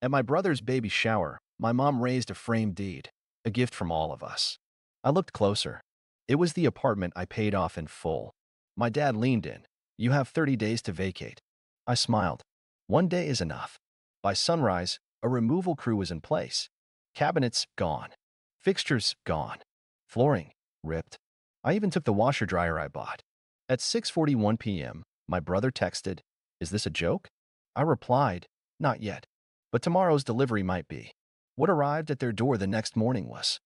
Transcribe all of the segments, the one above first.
At my brother's baby shower, my mom raised a framed deed, a gift from all of us. I looked closer. It was the apartment I paid off in full. My dad leaned in. You have 30 days to vacate. I smiled. One day is enough. By sunrise, a removal crew was in place. Cabinets gone. Fixtures gone. Flooring ripped. I even took the washer-dryer I bought. At 6:41 p.m., my brother texted, "Is this a joke?" I replied, "Not yet. But tomorrow's delivery might be." What arrived at their door the next morning was.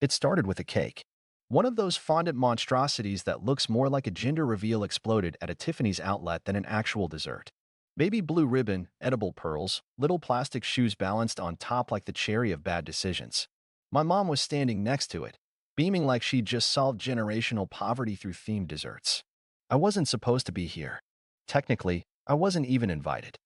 It started with a cake. One of those fondant monstrosities that looks more like a gender reveal exploded at a Tiffany's outlet than an actual dessert. Baby blue ribbon, edible pearls, little plastic shoes balanced on top like the cherry of bad decisions. My mom was standing next to it, beaming like she'd just solved generational poverty through themed desserts. I wasn't supposed to be here. Technically, I wasn't even invited.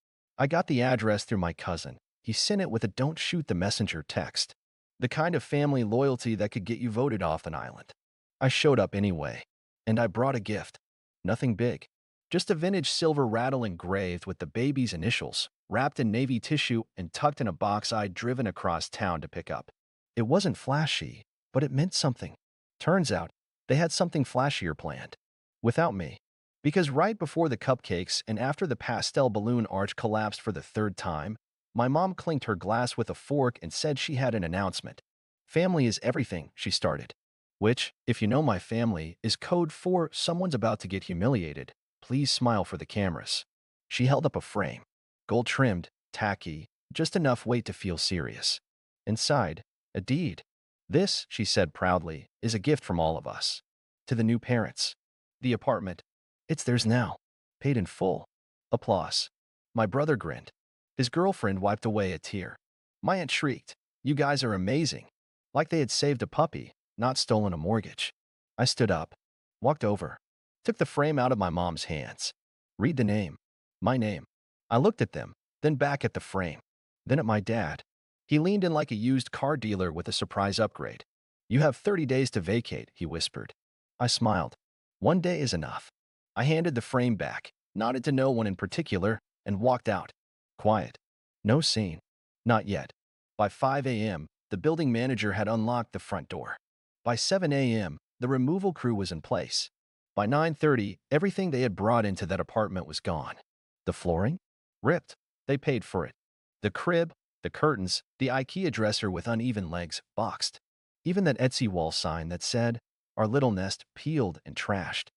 I got the address through my cousin. He sent it with a "don't shoot the messenger" text. The kind of family loyalty that could get you voted off an island. I showed up anyway, and I brought a gift. Nothing big. Just a vintage silver rattle engraved with the baby's initials, wrapped in navy tissue and tucked in a box I'd driven across town to pick up. It wasn't flashy, but it meant something. Turns out, they had something flashier planned. Without me. Because right before the cupcakes and after the pastel balloon arch collapsed for the third time, my mom clinked her glass with a fork and said she had an announcement. "Family is everything," she started. Which, if you know my family, is code for someone's about to get humiliated. Please smile for the cameras. She held up a frame. Gold-trimmed, tacky, just enough weight to feel serious. Inside, a deed. "This," she said proudly, "is a gift from all of us. To the new parents. The apartment. It's theirs now. Paid in full." Applause. My brother grinned. His girlfriend wiped away a tear. My aunt shrieked, "You guys are amazing." Like they had saved a puppy, not stolen a mortgage. I stood up, walked over, took the frame out of my mom's hands. "Read the name." My name. I looked at them, then back at the frame, then at my dad. He leaned in like a used car dealer with a surprise upgrade. "You have 30 days to vacate," he whispered. I smiled. One day is enough. I handed the frame back, nodded to no one in particular, and walked out. Quiet. No scene. Not yet. By 5 a.m., the building manager had unlocked the front door. By 7 a.m., the removal crew was in place. By 9:30, everything they had brought into that apartment was gone. The flooring? Ripped. They paid for it. The crib, the curtains, the IKEA dresser with uneven legs, boxed. Even that Etsy wall sign that said, "Our little nest," peeled and trashed.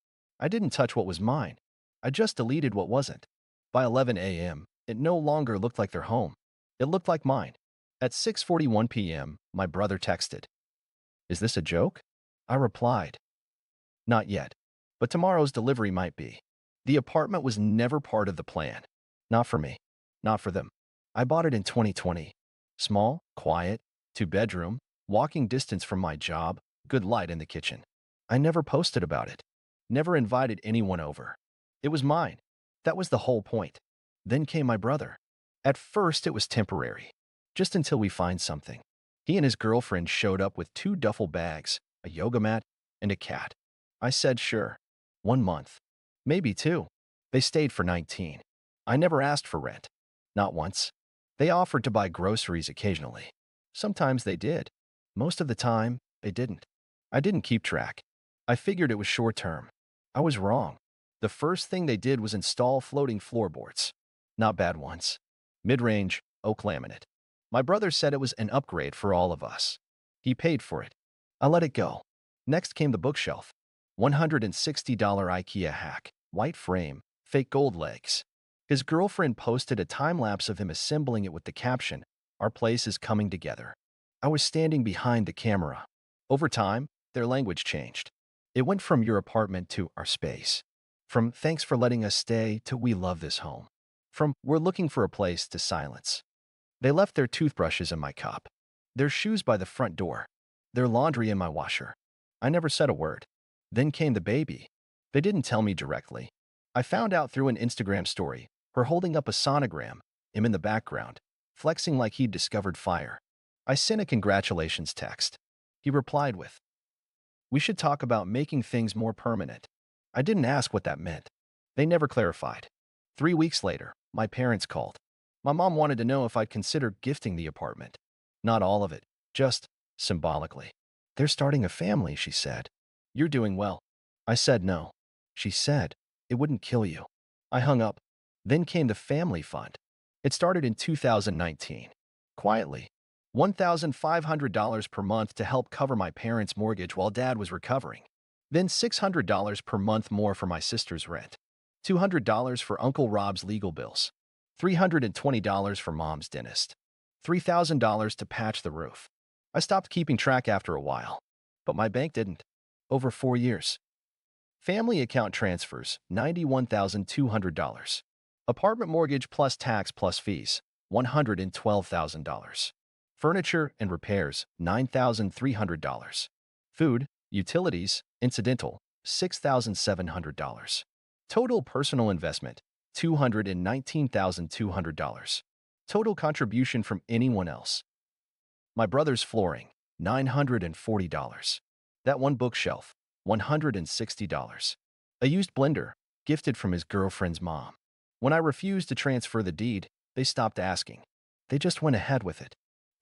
I didn't touch what was mine. I just deleted what wasn't. By 11 a.m., it no longer looked like their home. It looked like mine. At 6:41 p.m., my brother texted, "Is this a joke?" I replied, "Not yet. But tomorrow's delivery might be." The apartment was never part of the plan. Not for me. Not for them. I bought it in 2020. Small, quiet, two-bedroom, walking distance from my job, good light in the kitchen. I never posted about it. Never invited anyone over. It was mine. That was the whole point. Then came my brother. At first, it was temporary. Just until we find something. He and his girlfriend showed up with 2 duffel bags, a yoga mat, and a cat. I said sure. 1 month. Maybe 2. They stayed for 19. I never asked for rent. Not once. They offered to buy groceries occasionally. Sometimes they did. Most of the time, they didn't. I didn't keep track. I figured it was short term. I was wrong. The first thing they did was install floating floorboards. Not bad ones. Mid-range, oak laminate. My brother said it was an upgrade for all of us. He paid for it. I let it go. Next came the bookshelf. $160 IKEA hack. White frame, fake gold legs. His girlfriend posted a time-lapse of him assembling it with the caption, "Our place is coming together." I was standing behind the camera. Over time, their language changed. It went from "your apartment" to "our space." From "thanks for letting us stay" to "we love this home." From "we're looking for a place" to silence. They left their toothbrushes in my cup, their shoes by the front door, their laundry in my washer. I never said a word. Then came the baby. They didn't tell me directly. I found out through an Instagram story, her holding up a sonogram, him in the background, flexing like he'd discovered fire. I sent a congratulations text. He replied with, "We should talk about making things more permanent." I didn't ask what that meant. They never clarified. 3 weeks later, my parents called. My mom wanted to know if I'd consider gifting the apartment. Not all of it, just symbolically. They're starting a family, she said. You're doing well. I said no. She said, it wouldn't kill you. I hung up. Then came the family fund. It started in 2019. Quietly, $1,500 per month to help cover my parents' mortgage while dad was recovering. Then $600 per month more for my sister's rent. $200 for Uncle Rob's legal bills. $320 for mom's dentist. $3,000 to patch the roof. I stopped keeping track after a while, but my bank didn't. Over 4 years. Family account transfers, $91,200. Apartment mortgage plus tax plus fees, $112,000. Furniture and repairs, $9,300. Food, utilities, incidental, $6,700. Total personal investment, $219,200. Total contribution from anyone else. My brother's flooring, $940. That one bookshelf, $160. A used blender, gifted from his girlfriend's mom. When I refused to transfer the deed, they stopped asking. They just went ahead with it.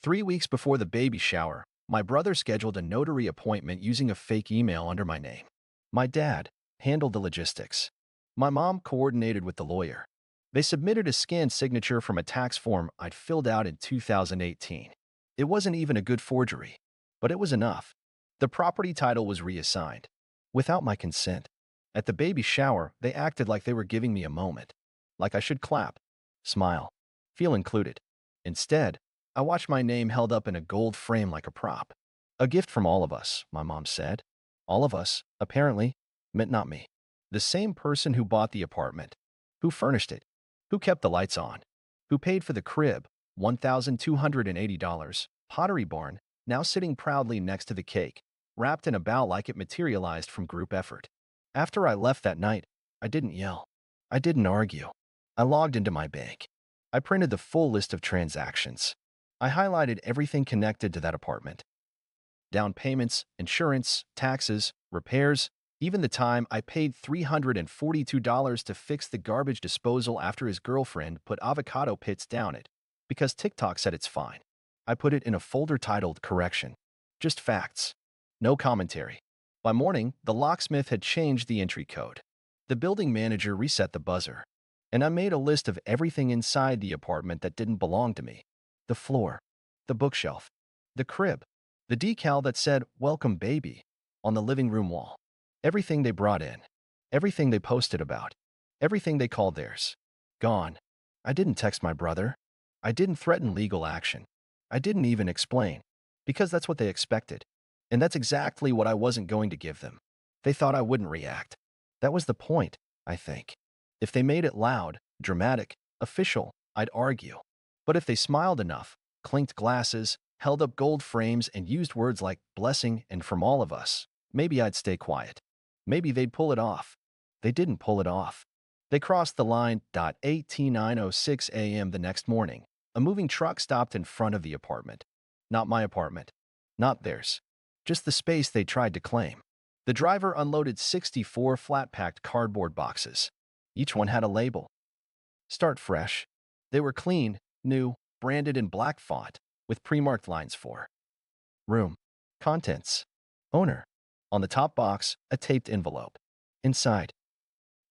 3 weeks before the baby shower, my brother scheduled a notary appointment using a fake email under my name. My dad handled the logistics. My mom coordinated with the lawyer. They submitted a scanned signature from a tax form I'd filled out in 2018. It wasn't even a good forgery, but it was enough. The property title was reassigned, without my consent. At the baby shower, they acted like they were giving me a moment, like I should clap, smile, feel included. Instead, I watched my name held up in a gold frame like a prop. A gift from all of us, my mom said. All of us, apparently, meant not me. The same person who bought the apartment, who furnished it, who kept the lights on, who paid for the crib, $1,280, Pottery Barn, now sitting proudly next to the cake, wrapped in a bow like it materialized from group effort. After I left that night, I didn't yell. I didn't argue. I logged into my bank. I printed the full list of transactions. I highlighted everything connected to that apartment. Down payments, insurance, taxes, repairs, even the time I paid $342 to fix the garbage disposal after his girlfriend put avocado pits down it, because TikTok said it's fine. I put it in a folder titled Correction. Just facts. No commentary. By morning, the locksmith had changed the entry code. The building manager reset the buzzer. And I made a list of everything inside the apartment that didn't belong to me. The floor, the bookshelf, the crib, the decal that said, "Welcome, baby," on the living room wall. Everything they brought in. Everything they posted about. Everything they called theirs. Gone. I didn't text my brother. I didn't threaten legal action. I didn't even explain. Because that's what they expected. And that's exactly what I wasn't going to give them. They thought I wouldn't react. That was the point, I think. If they made it loud, dramatic, official, I'd argue. But if they smiled enough, clinked glasses, held up gold frames, and used words like blessing and from all of us, maybe I'd stay quiet. Maybe they'd pull it off. They didn't pull it off. They crossed the line. 18:06 a.m. the next morning, a moving truck stopped in front of the apartment. Not my apartment. Not theirs. Just the space they tried to claim. The driver unloaded 64 flat-packed cardboard boxes. Each one had a label. Start fresh. They were clean, new, branded in black font, with pre-marked lines for room, contents, owner. On the top box, a taped envelope. Inside,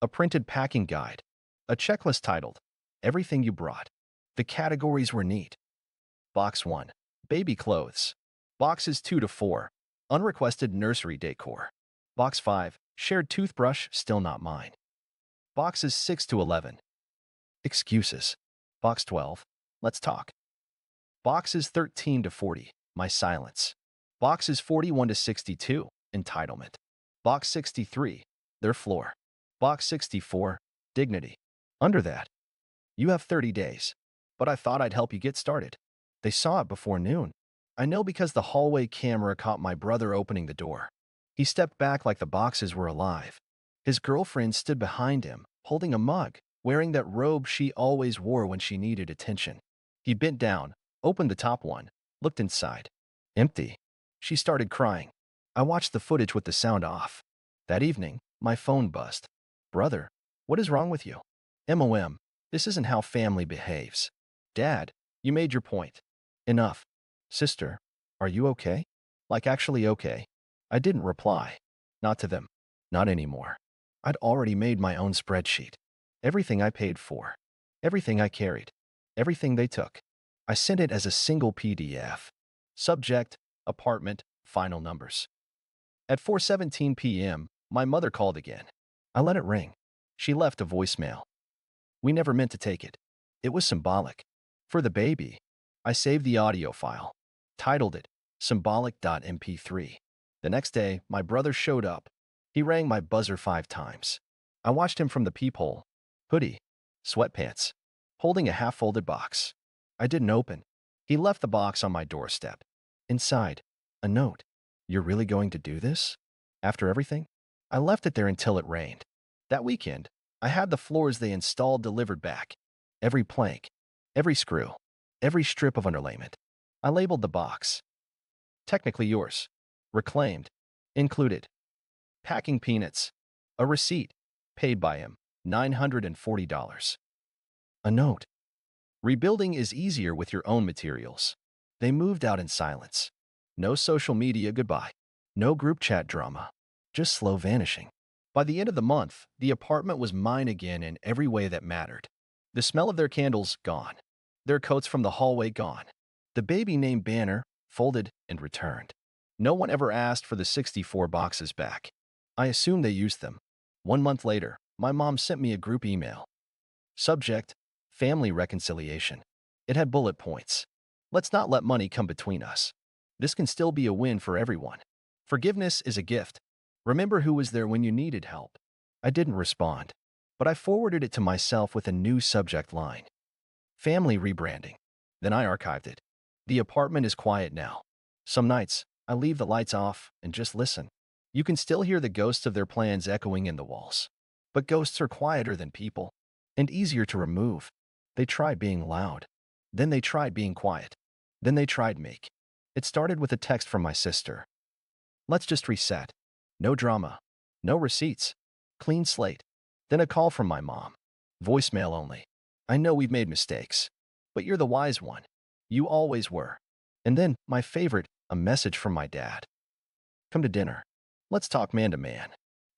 a printed packing guide. A checklist titled, Everything You Brought. The categories were neat. Box 1, baby clothes. Boxes 2 to 4, unrequested nursery decor. Box 5, shared toothbrush, still not mine. Boxes 6 to 11, excuses. Box 12, let's talk. Boxes 13 to 40, my silence. Boxes 41 to 62, entitlement. Box 63, their floor. Box 64, dignity. Under that, you have 30 days. But I thought I'd help you get started. They saw it before noon. I know because the hallway camera caught my brother opening the door. He stepped back like the boxes were alive. His girlfriend stood behind him, holding a mug, wearing that robe she always wore when she needed attention. He bent down, opened the top one, looked inside. Empty. She started crying. I watched the footage with the sound off. That evening, my phone buzzed. Brother, what is wrong with you? MOM, this isn't how family behaves. Dad, you made your point. Enough. Sister, are you okay? Like actually okay? I didn't reply. Not to them. Not anymore. I'd already made my own spreadsheet. Everything I paid for. Everything I carried. Everything they took. I sent it as a single PDF. Subject, apartment, final numbers. At 4:17 p.m., my mother called again. I let it ring. She left a voicemail. We never meant to take it. It was symbolic. For the baby, I saved the audio file, titled it symbolic.mp3. The next day, my brother showed up. He rang my buzzer 5 times. I watched him from the peephole, hoodie, sweatpants, holding a half-folded box. I didn't open. He left the box on my doorstep. Inside, a note. You're really going to do this? After everything? I left it there until it rained. That weekend, I had the floors they installed delivered back. Every plank, every screw, every strip of underlayment. I labeled the box. Technically yours. Reclaimed. Included. Packing peanuts. A receipt. Paid by him. $940. A note. Rebuilding is easier with your own materials. They moved out in silence. No social media goodbye. No group chat drama. Just slow vanishing. By the end of the month, the apartment was mine again in every way that mattered. The smell of their candles, gone. Their coats from the hallway, gone. The baby name banner, folded and returned. No one ever asked for the 64 boxes back. I assumed they used them. 1 month later, my mom sent me a group email. Subject, family reconciliation. It had bullet points. Let's not let money come between us. This can still be a win for everyone. Forgiveness is a gift. Remember who was there when you needed help. I didn't respond, but I forwarded it to myself with a new subject line. Family rebranding. Then I archived it. The apartment is quiet now. Some nights, I leave the lights off and just listen. You can still hear the ghosts of their plans echoing in the walls. But ghosts are quieter than people and easier to remove. They tried being loud. Then they tried being quiet. Then they tried make. It started with a text from my sister. Let's just reset. No drama. No receipts. Clean slate. Then a call from my mom. Voicemail only. I know we've made mistakes, but you're the wise one. You always were. And then, my favorite, a message from my dad. Come to dinner. Let's talk man to man.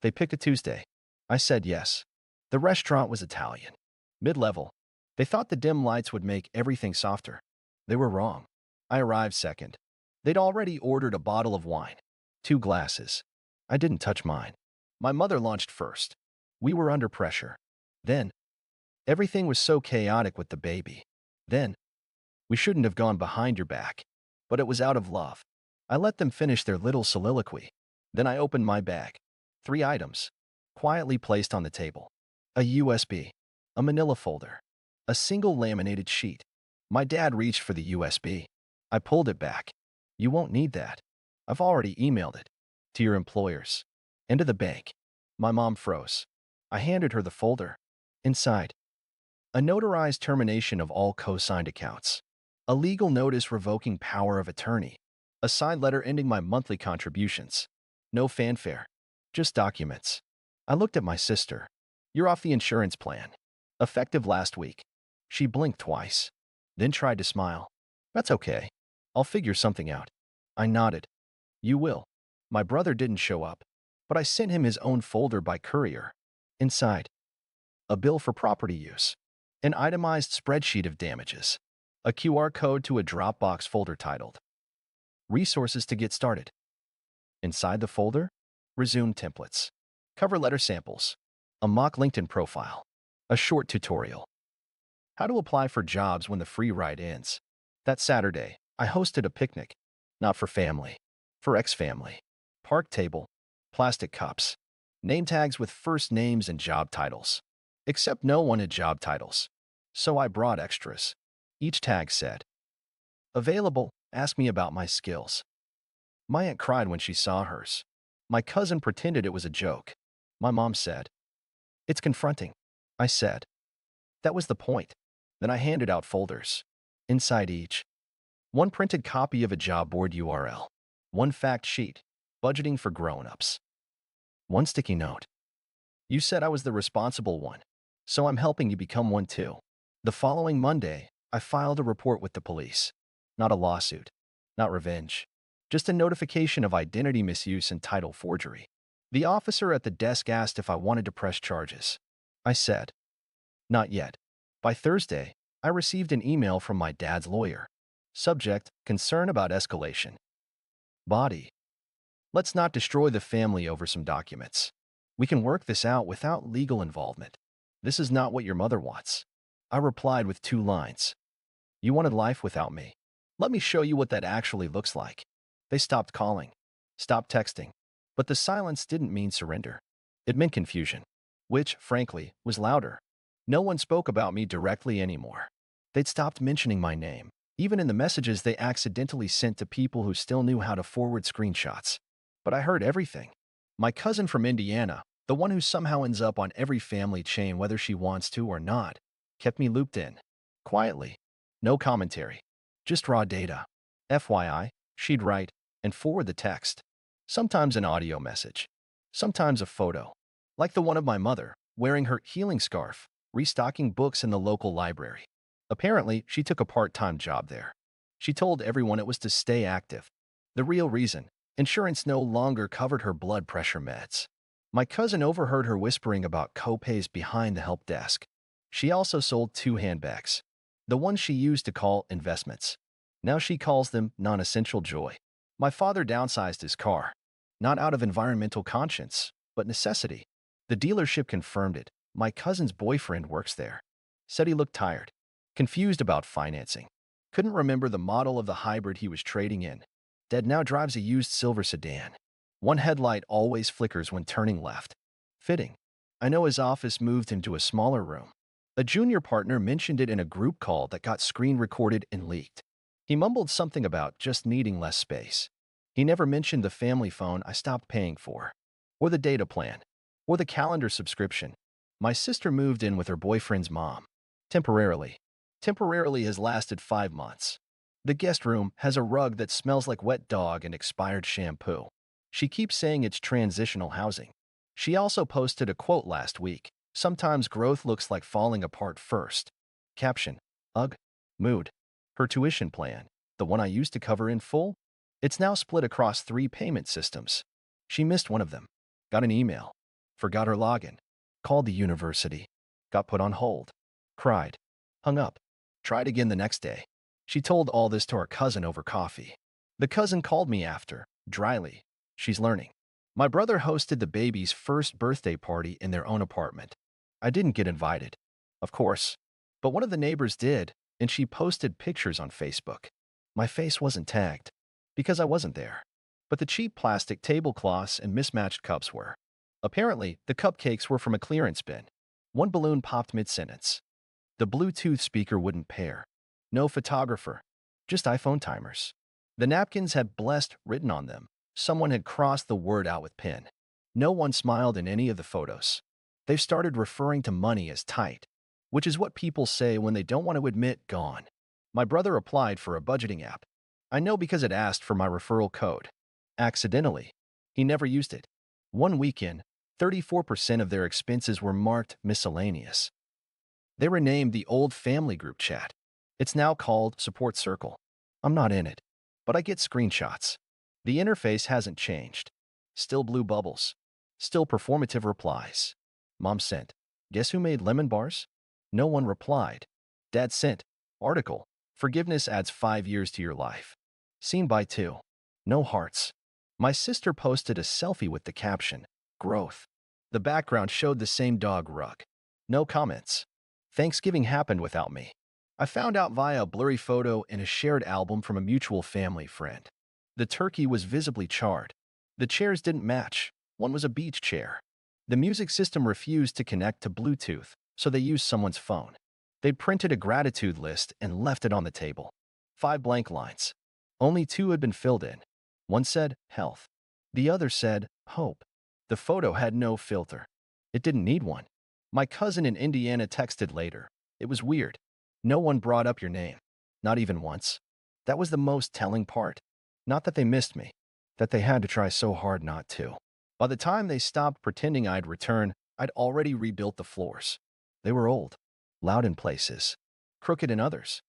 They picked a Tuesday. I said yes. The restaurant was Italian. Mid-level. They thought the dim lights would make everything softer. They were wrong. I arrived second. They'd already ordered a bottle of wine. 2 glasses. I didn't touch mine. My mother launched first. We were under pressure. Then, everything was so chaotic with the baby. Then, we shouldn't have gone behind your back. But it was out of love. I let them finish their little soliloquy. Then I opened my bag. 3 items, quietly placed on the table. A USB, a manila folder, a single laminated sheet. My dad reached for the USB. I pulled it back. You won't need that. I've already emailed it. To your employers. And to the bank. My mom froze. I handed her the folder. Inside, a notarized termination of all co-signed accounts. A legal notice revoking power of attorney. A signed letter ending my monthly contributions. No fanfare. Just documents. I looked at my sister. You're off the insurance plan. Effective last week. She blinked twice. Then tried to smile. That's okay. I'll figure something out. I nodded. You will. My brother didn't show up, but I sent him his own folder by courier. Inside, a bill for property use, an itemized spreadsheet of damages, a QR code to a Dropbox folder titled Resources to Get Started. Inside the folder, resume templates, cover letter samples, a mock LinkedIn profile, a short tutorial. How to apply for jobs when the free ride ends. That Saturday, I hosted a picnic, not for family, for ex-family. Park table, plastic cups, name tags with first names and job titles. Except no one had job titles. So I brought extras. Each tag said, Available, ask me about my skills. My aunt cried when she saw hers. My cousin pretended it was a joke. My mom said, It's confronting. I said, That was the point. Then I handed out folders. Inside each, one printed copy of a job board URL, one fact sheet, budgeting for grown-ups, one sticky note. You said I was the responsible one, so I'm helping you become one too. The following Monday, I filed a report with the police. Not a lawsuit. Not revenge. Just a notification of identity misuse and title forgery. The officer at the desk asked if I wanted to press charges. I said, not yet. By Thursday, I received an email from my dad's lawyer. Subject, concern about escalation. Body. Let's not destroy the family over some documents. We can work this out without legal involvement. This is not what your mother wants. I replied with 2 lines. You wanted life without me. Let me show you what that actually looks like. They stopped calling, stopped texting, but the silence didn't mean surrender. It meant confusion, which, frankly, was louder. No one spoke about me directly anymore. They'd stopped mentioning my name, even in the messages they accidentally sent to people who still knew how to forward screenshots. But I heard everything. My cousin from Indiana, the one who somehow ends up on every family chain whether she wants to or not, kept me looped in. Quietly. No commentary. Just raw data. FYI, she'd write and forward the text. Sometimes an audio message. Sometimes a photo. Like the one of my mother, wearing her healing scarf, restocking books in the local library. Apparently, she took a part-time job there. She told everyone it was to stay active. The real reason, insurance no longer covered her blood pressure meds. My cousin overheard her whispering about co-pays behind the help desk. She also sold 2 handbags. The ones she used to call investments. Now she calls them non-essential joy. My father downsized his car. Not out of environmental conscience, but necessity. The dealership confirmed it. My cousin's boyfriend works there. Said he looked tired. Confused about financing. Couldn't remember the model of the hybrid he was trading in. Dad now drives a used silver sedan. One headlight always flickers when turning left. Fitting. I know his office moved into a smaller room. A junior partner mentioned it in a group call that got screen recorded and leaked. He mumbled something about just needing less space. He never mentioned the family phone I stopped paying for, or the data plan, or the calendar subscription. My sister moved in with her boyfriend's mom. Temporarily. Temporarily has lasted 5 months. The guest room has a rug that smells like wet dog and expired shampoo. She keeps saying it's transitional housing. She also posted a quote last week. Sometimes growth looks like falling apart first. Caption. Ugh. Mood. Her tuition plan, the one I used to cover in full, it's now split across 3 payment systems. She missed one of them. Got an email. Forgot her login. Called the university. Got put on hold. Cried. Hung up. Tried again the next day. She told all this to her cousin over coffee. The cousin called me after, dryly. She's learning. My brother hosted the baby's first birthday party in their own apartment. I didn't get invited, of course, but one of the neighbors did, and she posted pictures on Facebook. My face wasn't tagged, because I wasn't there. But the cheap plastic tablecloths and mismatched cups were. Apparently, the cupcakes were from a clearance bin. One balloon popped mid-sentence. The Bluetooth speaker wouldn't pair. No photographer, just iPhone timers. The napkins had blessed written on them. Someone had crossed the word out with pen. No one smiled in any of the photos. They've started referring to money as tight, which is what people say when they don't want to admit gone. My brother applied for a budgeting app. I know because it asked for my referral code. Accidentally. He never used it. One weekend, 34% of their expenses were marked miscellaneous. They renamed the old family group chat. It's now called Support Circle. I'm not in it, but I get screenshots. The interface hasn't changed. Still blue bubbles. Still performative replies. Mom sent. Guess who made lemon bars? No one replied. Dad sent. Article. Forgiveness adds 5 years to your life. Seen by 2. No hearts. My sister posted a selfie with the caption, Growth. The background showed the same dog rug. No comments. Thanksgiving happened without me. I found out via a blurry photo in a shared album from a mutual family friend. The turkey was visibly charred. The chairs didn't match. One was a beach chair. The music system refused to connect to Bluetooth, so they used someone's phone. They'd printed a gratitude list and left it on the table. 5 blank lines. Only 2 had been filled in. One said, health. The other said, hope. The photo had no filter. It didn't need one. My cousin in Indiana texted later. It was weird. No one brought up your name. Not even once. That was the most telling part. Not that they missed me. That they had to try so hard not to. By the time they stopped pretending I'd return, I'd already rebuilt the floors. They were old. Loud in places. Crooked in others.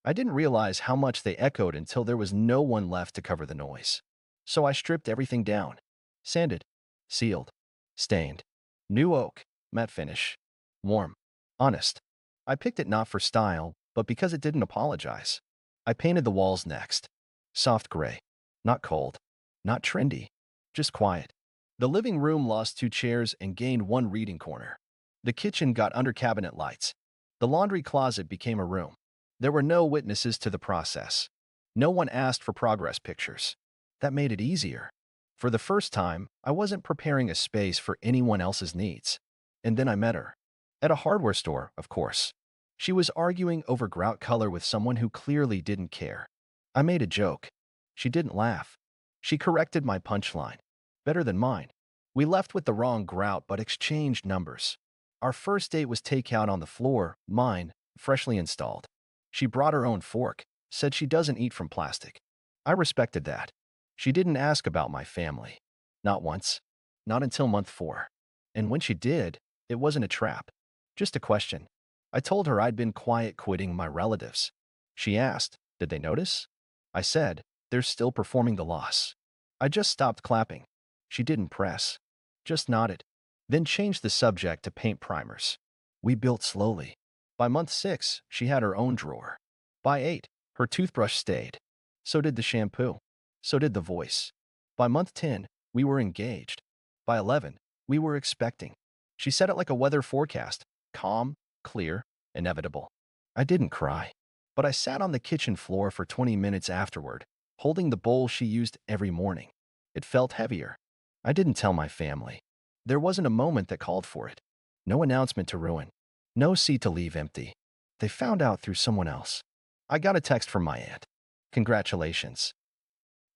I didn't realize how much they echoed until there was no one left to cover the noise. So I stripped everything down. Sanded, sealed, stained. New oak, matte finish. Warm, honest. I picked it not for style, but because it didn't apologize. I painted the walls next. Soft gray. Not cold. Not trendy. Just quiet. The living room lost 2 chairs and gained 1 reading corner. The kitchen got under cabinet lights. The laundry closet became a room. There were no witnesses to the process. No one asked for progress pictures. That made it easier. For the first time, I wasn't preparing a space for anyone else's needs. And then I met her. At a hardware store, of course. She was arguing over grout color with someone who clearly didn't care. I made a joke. She didn't laugh. She corrected my punchline. Better than mine. We left with the wrong grout but exchanged numbers. Our first date was takeout on the floor, mine, freshly installed. She brought her own fork, said she doesn't eat from plastic. I respected that. She didn't ask about my family. Not once. Not until month 4. And when she did, it wasn't a trap. Just a question. I told her I'd been quiet quitting my relatives. She asked, did they notice? I said, they're still performing the loss. I just stopped clapping. She didn't press. Just nodded. Then changed the subject to paint primers. We built slowly. By month 6, she had her own drawer. By 8, her toothbrush stayed. So did the shampoo. So did the voice. By month 10, we were engaged. By 11, we were expecting. She said it like a weather forecast. Calm, clear, inevitable. I didn't cry. But I sat on the kitchen floor for 20 minutes afterward, holding the bowl she used every morning. It felt heavier. I didn't tell my family. There wasn't a moment that called for it. No announcement to ruin. No seat to leave empty. They found out through someone else. I got a text from my aunt. Congratulations.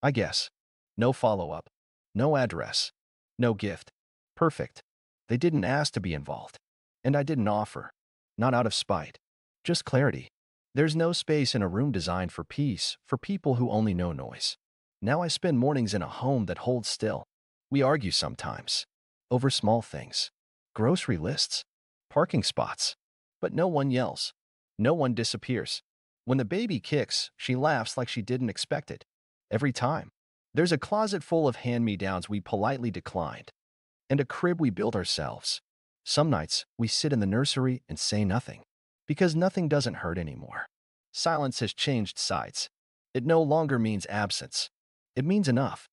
I guess. No follow-up. No address. No gift. Perfect. They didn't ask to be involved. And I didn't offer. Not out of spite. Just clarity. There's no space in a room designed for peace, for people who only know noise. Now I spend mornings in a home that holds still. We argue sometimes. Over small things. Grocery lists. Parking spots. But no one yells. No one disappears. When the baby kicks, she laughs like she didn't expect it. Every time. There's a closet full of hand-me-downs we politely declined. And a crib we built ourselves. Some nights, we sit in the nursery and say nothing. Because nothing doesn't hurt anymore. Silence has changed sides. It no longer means absence. It means enough.